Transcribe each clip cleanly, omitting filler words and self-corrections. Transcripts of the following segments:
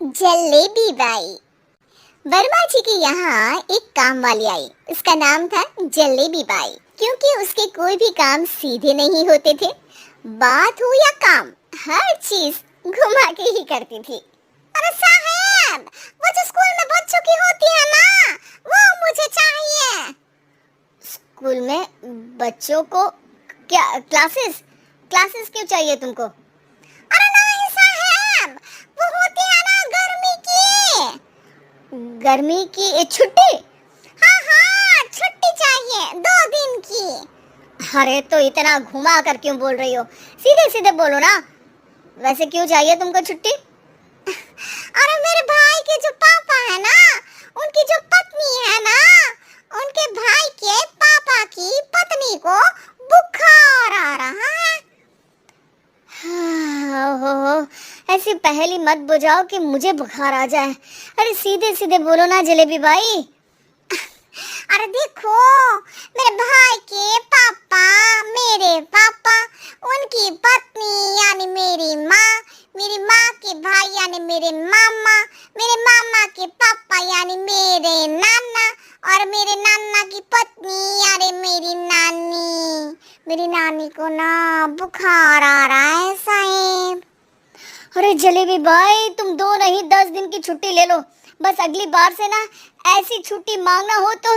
Jalebi by. Verma जी के यहाँ एक काम वाली आई। उसका नाम था जलेबी बाई, क्योंकि उसके कोई भी काम सीधे नहीं होते थे। बात हो या काम, हर चीज घुमा के ही करती थी। अरे साहब, वो जो स्कूल में बच्चों की होती है ना, वो मुझे चाहिए। स्कूल में बच्चों को क्या क्लासेस क्लासेस क्यों चाहिए तुमको? अरे नहीं साहब, वो होती है ना गर्मी की छुट्टी। हाँ हाँ, छुट्टी चाहिए 2 दिन की। अरे तो इतना घुमा कर क्यों बोल रही हो? सीधे सीधे बोलो ना। वैसे क्यों चाहिए तुमको छुट्टी? अरे मेरे भाई के जो पापा है ना, उनकी जो पत्नी है ना, उनके भाई के पापा की पत्नी को बुखार आ रहा है। ओहो, ऐसी पहेली मत बुझाओ कि मुझे बुखार आ जाए। अरे सीधे सीधे बोलो ना जलेबी भाई। अरे देखो, मेरे भाई के पापा, मेरे पापा, उनकी पत्नी यानी मेरी माँ के भाई यानी मेरे मामा के पापा यानी मेरे नाना, और मेरे नाना की पत्नी यानी मेरी नानी को ना बुखार आ रहा है साहब। अरे जलेबी भाई, तुम 2 नहीं 10 दिन की छुट्टी ले लो। बस अगली बार से ना ऐसी छुट्टी मांगना हो तो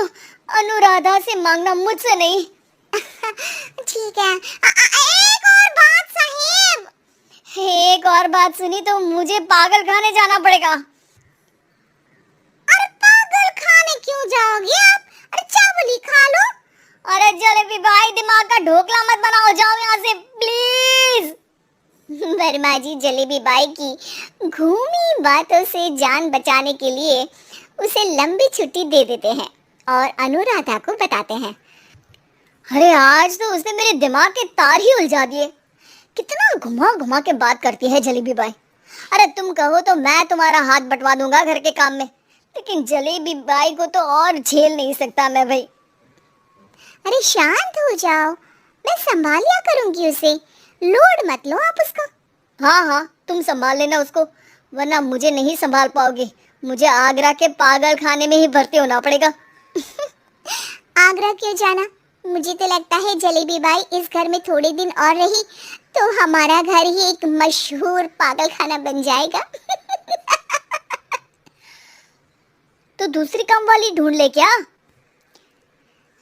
अनुराधा से मांगना, मुझसे नहीं। ठीक है। एक और बात साहिब। एक और बात सुनी तो मुझे पागल खाने जाना पड़ेगा। अरे पागल खाने क्यों जाओगे आप? अरे चावल ही खा लो। अरे जलेबी भाई, दिमाग का ढोकला मत बनाओ, जाओ यहाँ से प्लीज। वर्मा जी जलेबी बाई की घूमी बातों से जान बचाने के लिए उसे लंबी छुट्टी दे देते हैं और अनुराधा को बताते हैं। अरे आज तो उसने मेरे दिमाग के तार ही उलझा दिए। कितना घुमा घुमा के बात करती है जलेबी बाई। अरे तुम कहो तो मैं तुम्हारा हाथ बंटवा दूंगा घर के काम में, लेकिन जलेबी बाई को तो और झेल नहीं सकता मैं भाई। अरे शांत हो जाओ, मैं संभाल लिया करूंगी उसे, लोड मत लो आप उसको। हाँ हाँ, तुम संभाल लेना उसको, वरना मुझे नहीं संभाल पाओगे। मुझे आगरा के पागल खाने में ही भर्ती होना पड़ेगा। आगरा क्यों जाना? मुझे तो लगता है जलेबी बाई इस घर में थोड़े दिन और रही तो हमारा घर ही एक मशहूर पागल खाना बन जाएगा। तो दूसरी काम वाली ढूंढ ले क्या?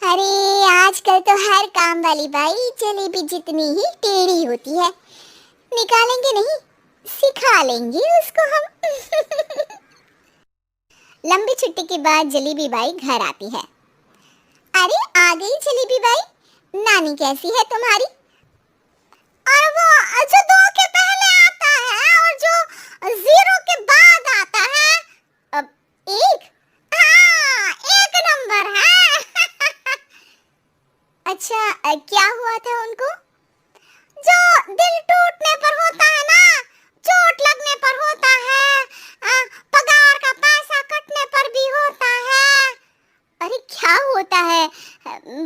अरे आजकल तो हर काम वाली बाई जलेबी जितनी ही टेढ़ी होती है। निकालेंगे नहीं, सिखा लेंगे उसको हम। लंबी छुट्टी के बाद जलेबी बाई घर आती है। अरे आ गई जलेबी बाई, नानी कैसी है तुम्हारी? और वो जो 2 के पहले आता है और जो 0 के बाद आता है, अब 1, हाँ 1 नंबर है। अच्छा, क्या हुआ था उनको? जो दिल टूटने पर होता है ना, चोट लगने पर होता है, पगार का पैसा कटने पर भी होता है। अरे क्या होता है?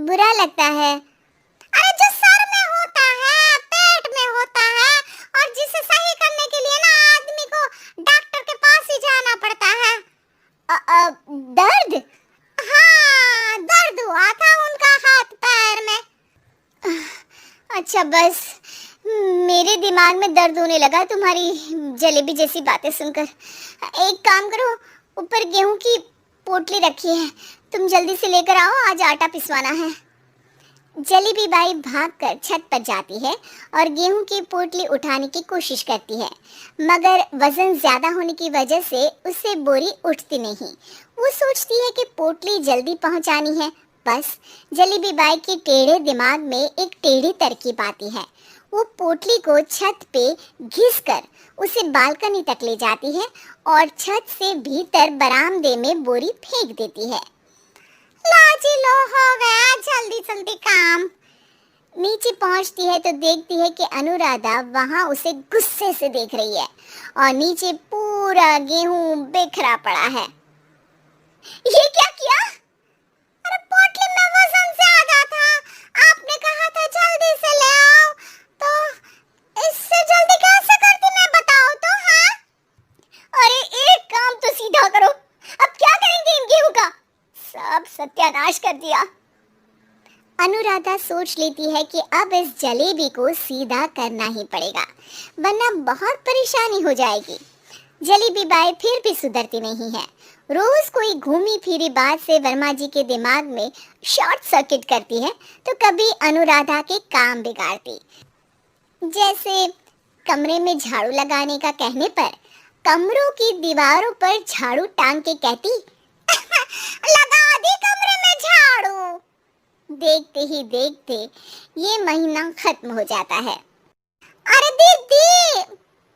बुरा लगता है? अरे जो सर में होता है, पेट में होता है, और जिसे सही करने के लिए ना आदमी को डॉक्टर के पास ही जाना पड़ता है। दर्द? हाँ, दर्द हुआ था उनका हाथ पैर में। अच्छा बस, मेरे दिमाग में दर्द होने लगा तुम्हारी जलेबी जैसी बातें सुनकर। एक काम करो, ऊपर गेहूं की पोटली रखी है, तुम जल्दी से लेकर आओ, आज आटा पिसवाना है। जलेबी बाई भागकर छत पर जाती है और गेहूं की पोटली उठाने की कोशिश करती है, मगर वजन ज्यादा होने की वजह से उससे बोरी उठती नहीं। वो सोचती है कि पोटली जल्दी पहुंचानी है। बस जलेबी बाई के टेढ़े दिमाग में एक टेढ़ी तरकीब आती है। वो पोटली को छत पे घिसकर उसे बालकनी तक ले जाती है और छत से भीतर बरामदे में बोरी फेंक देती है। लाजी लो, हो गया जल्दी जल्दी काम। नीचे पहुंचती है तो देखती है कि अनुराधा वहां उसे गुस्से से देख रही है और नीचे पूरा गेहूं बिखरा पड़ा है। ये क्या किया? अरे पोटली में वजन ज्यादा था, आपने कहा था जल्दी से ले आओ, तो इससे जल्दी कैसे करती मैं बताओ तो। हाँ, अरे सीधा करो। अब क्या करेंगे इन गेहूं का? सब सत्यानाश कर दिया। अनुराधा सोच लेती है कि अब इस जलेबी को सीधा करना ही पड़ेगा, वरना बहुत परेशानी हो जाएगी। जलेबी बाई फिर भी सुधरती नहीं है। रोज कोई घूमी फिरी बात से वर्मा जी के दिमाग में शॉर्ट सर्किट करती है, तो कभी अनुराधा के काम बिगाड़ती। जैसे कमरे में झाड़ू लगाने का कहने पर कमरों की दीवारों पर झाड़ू टांग के कहती लगा दी कमरे में झाड़ू। देखते ही देखते ये महीना खत्म हो जाता है। अरे दीदी,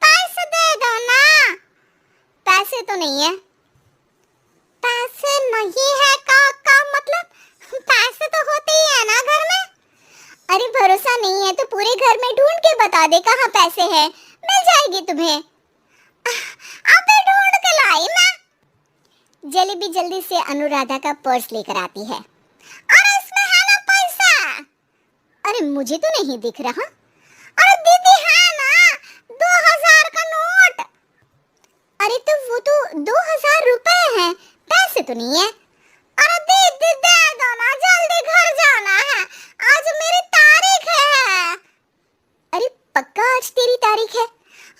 पैसे दे दो ना। पैसे तो नहीं है। पैसे नहीं है का मतलब पैसे तो होते ही है ना घर में। अरे भरोसा नहीं है तो पूरे घर में ढूंढ के बता दे कहाँ पैसे हैं, मिल जाएगी तुम्हें। अबे ढूंढ के लाई मैं। जलेबी जल्दी से अनुराधा का पर्स लेकर आती है। अरे इसमें है ना पैसा। अरे मुझे तो नहीं दिख रहा। अरे दीदी है ना 2000 का नोट। अरे तो वो तो 2000 रुपए हैं, पैसे तो नहीं है। अरे दीदी दे दो ना, जल्दी घर जाना है, आज मेरी तारीख है। अरे पक्का आज तेरी तारीख है?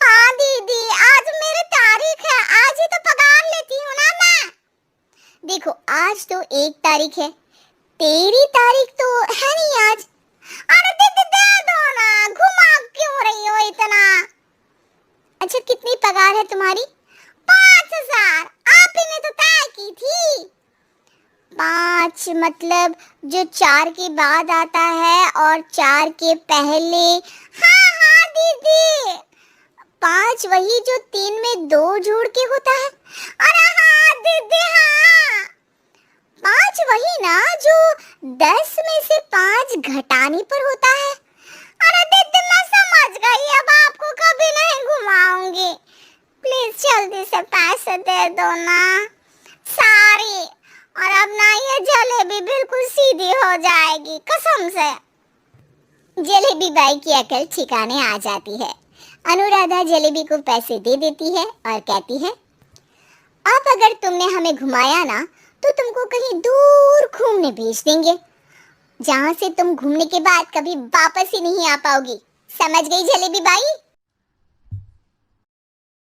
हाँ दीदी आज मेरी तारीख है, आज ही तो पगार लेती हूँ ना मैं। देखो आज तो 1 तारीख है, तेरी तारीख तो है नहीं आज। अरे दीदी दे दो ना, घुमा क्यों रही हो इतना? अच्छा कितनी पगार है तुम्हारी? 5000। आप ही ने तो तय की थी। 5 मतलब जो 4 के बाद आता है और 4 के पहले। हाँ हाँ दीदी। 5 वही जो 3 में 2 जोड़ के होता है। अरे हाँ दीदी हाँ। 5 वही ना जो 10 में से 5 घटाने पर होता है। अरे दीदी मैं समझ गई, अब आपको कभी नहीं घुमाऊंगी। प्लीज जल्दी से पैसे दे दो ना, सारी। और अब ना ये जलेबी बिल्कुल सीधी हो जाएगी कसम से। जलेबी बाई की अकल ठिकाने आ जाती है। अनुराधा जलेबी को पैसे दे देती है और कहती है अब अगर तुमने हमें घुमाया ना तो तुमको कहीं दूर घूमने भेज देंगे, जहाँ से तुम घूमने के बाद कभी वापस ही नहीं आ पाओगी। समझ गई जलेबी बाई?